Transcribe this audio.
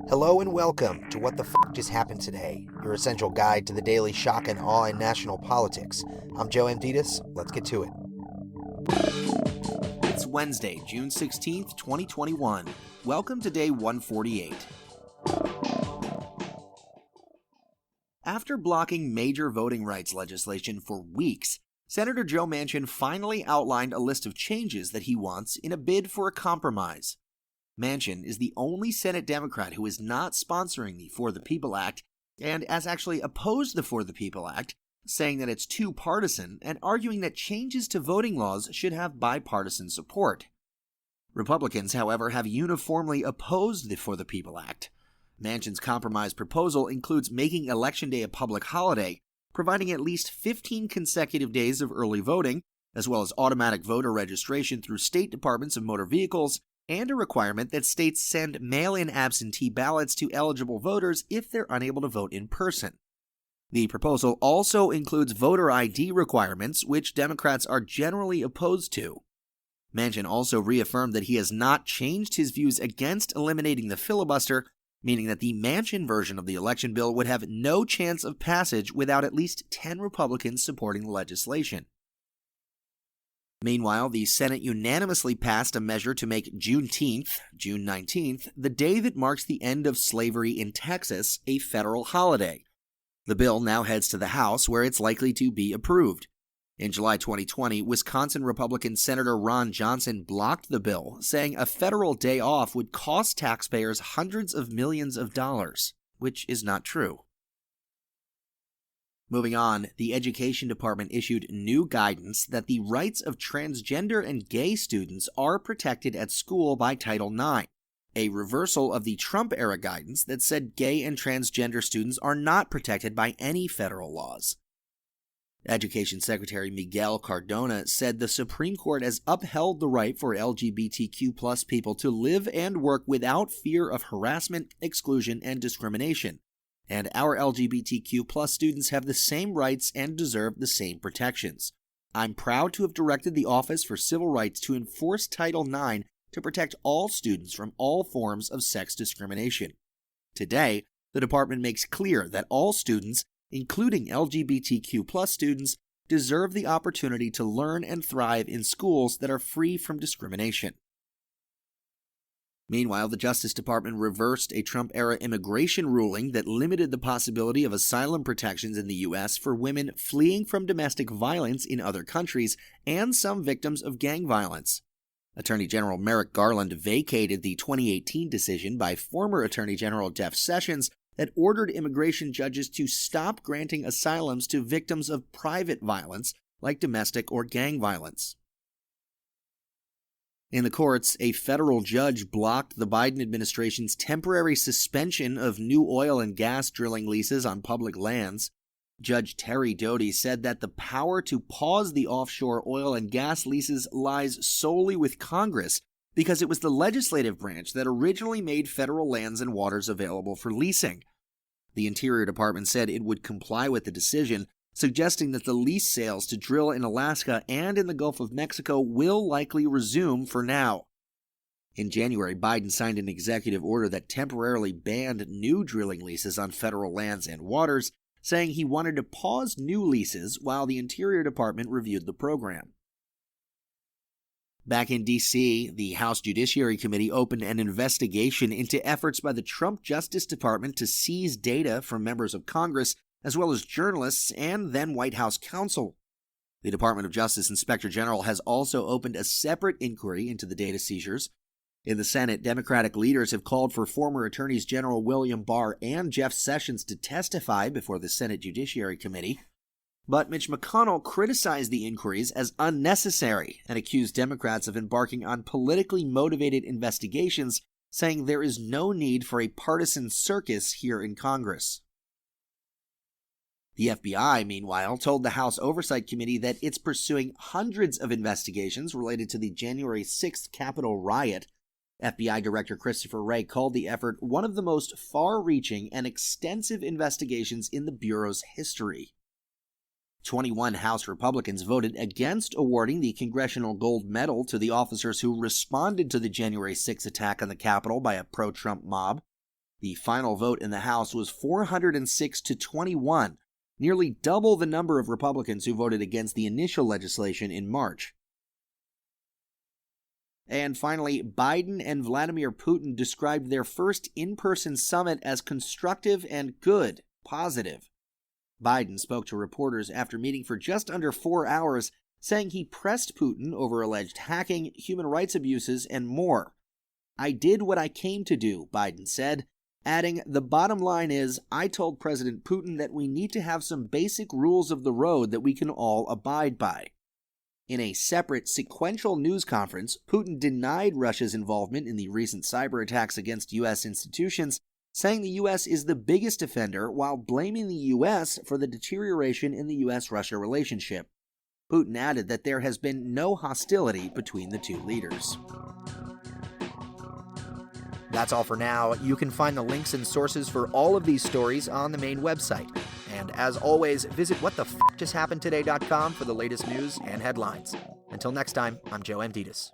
Hello and welcome to What the F Just Happened Today, your essential guide to the daily shock and awe in national politics. I'm Joe Amditas. Let's get to it. It's Wednesday, June 16th, 2021. Welcome to day 148. After blocking major voting rights legislation for weeks, Senator Joe Manchin finally outlined a list of changes that he wants in a bid for a compromise. Manchin is the only Senate Democrat who is not sponsoring the For the People Act and has actually opposed the For the People Act, saying that it's too partisan and arguing that changes to voting laws should have bipartisan support. Republicans, however, have uniformly opposed the For the People Act. Manchin's compromise proposal includes making Election Day a public holiday, providing at least 15 consecutive days of early voting, as well as automatic voter registration through state departments of motor vehicles, and a requirement that states send mail-in absentee ballots to eligible voters if they're unable to vote in person. The proposal also includes voter ID requirements, which Democrats are generally opposed to. Manchin also reaffirmed that he has not changed his views against eliminating the filibuster, meaning that the Manchin version of the election bill would have no chance of passage without at least 10 Republicans supporting the legislation. Meanwhile, the Senate unanimously passed a measure to make Juneteenth, June 19th, the day that marks the end of slavery in Texas, a federal holiday. The bill now heads to the House, where it's likely to be approved. In July 2020, Wisconsin Republican Senator Ron Johnson blocked the bill, saying a federal day off would cost taxpayers hundreds of millions of dollars, which is not true. Moving on, the Education Department issued new guidance that the rights of transgender and gay students are protected at school by Title IX, a reversal of the Trump-era guidance that said gay and transgender students are not protected by any federal laws. Education Secretary Miguel Cardona said the Supreme Court has upheld the right for LGBTQ+ people to live and work without fear of harassment, exclusion, and discrimination. And our LGBTQ+ students have the same rights and deserve the same protections. I'm proud to have directed the Office for Civil Rights to enforce Title IX to protect all students from all forms of sex discrimination. Today, the department makes clear that all students, including LGBTQ+ students, deserve the opportunity to learn and thrive in schools that are free from discrimination. Meanwhile, the Justice Department reversed a Trump-era immigration ruling that limited the possibility of asylum protections in the U.S. for women fleeing from domestic violence in other countries and some victims of gang violence. Attorney General Merrick Garland vacated the 2018 decision by former Attorney General Jeff Sessions that ordered immigration judges to stop granting asylums to victims of private violence like domestic or gang violence. In the courts, a federal judge blocked the Biden administration's temporary suspension of new oil and gas drilling leases on public lands. Judge Terry Doty said that the power to pause the offshore oil and gas leases lies solely with Congress because it was the legislative branch that originally made federal lands and waters available for leasing. The Interior Department said it would comply with the decision, suggesting that the lease sales to drill in Alaska and in the Gulf of Mexico will likely resume for now. In January, Biden signed an executive order that temporarily banned new drilling leases on federal lands and waters, saying he wanted to pause new leases while the Interior Department reviewed the program. Back in D.C., the House Judiciary Committee opened an investigation into efforts by the Trump Justice Department to seize data from members of Congress as well as journalists and then White House counsel. The Department of Justice Inspector General has also opened a separate inquiry into the data seizures. In the Senate, Democratic leaders have called for former Attorneys General William Barr and Jeff Sessions to testify before the Senate Judiciary Committee. But Mitch McConnell criticized the inquiries as unnecessary and accused Democrats of embarking on politically motivated investigations, saying there is no need for a partisan circus here in Congress. The FBI, meanwhile, told the House Oversight Committee that it's pursuing hundreds of investigations related to the January 6th Capitol riot. FBI Director Christopher Wray called the effort one of the most far-reaching and extensive investigations in the Bureau's history. 21 House Republicans voted against awarding the Congressional Gold Medal to the officers who responded to the January 6th attack on the Capitol by a pro-Trump mob. The final vote in the House was 406 to 21, nearly double the number of Republicans who voted against the initial legislation in March. And finally, Biden and Vladimir Putin described their first in-person summit as constructive and good, positive. Biden spoke to reporters after meeting for just under 4 hours, saying he pressed Putin over alleged hacking, human rights abuses, and more. "I did what I came to do," Biden said, adding, "The bottom line is, I told President Putin that we need to have some basic rules of the road that we can all abide by." In a separate, sequential news conference, Putin denied Russia's involvement in the recent cyber attacks against U.S. institutions, saying the U.S. is the biggest offender while blaming the U.S. for the deterioration in the U.S.-Russia relationship. Putin added that there has been no hostility between the two leaders. That's all for now. You can find the links and sources for all of these stories on the main website. And as always, visit whatthefjusthappenedtoday.com for the latest news and headlines. Until next time, I'm Joe Amditas.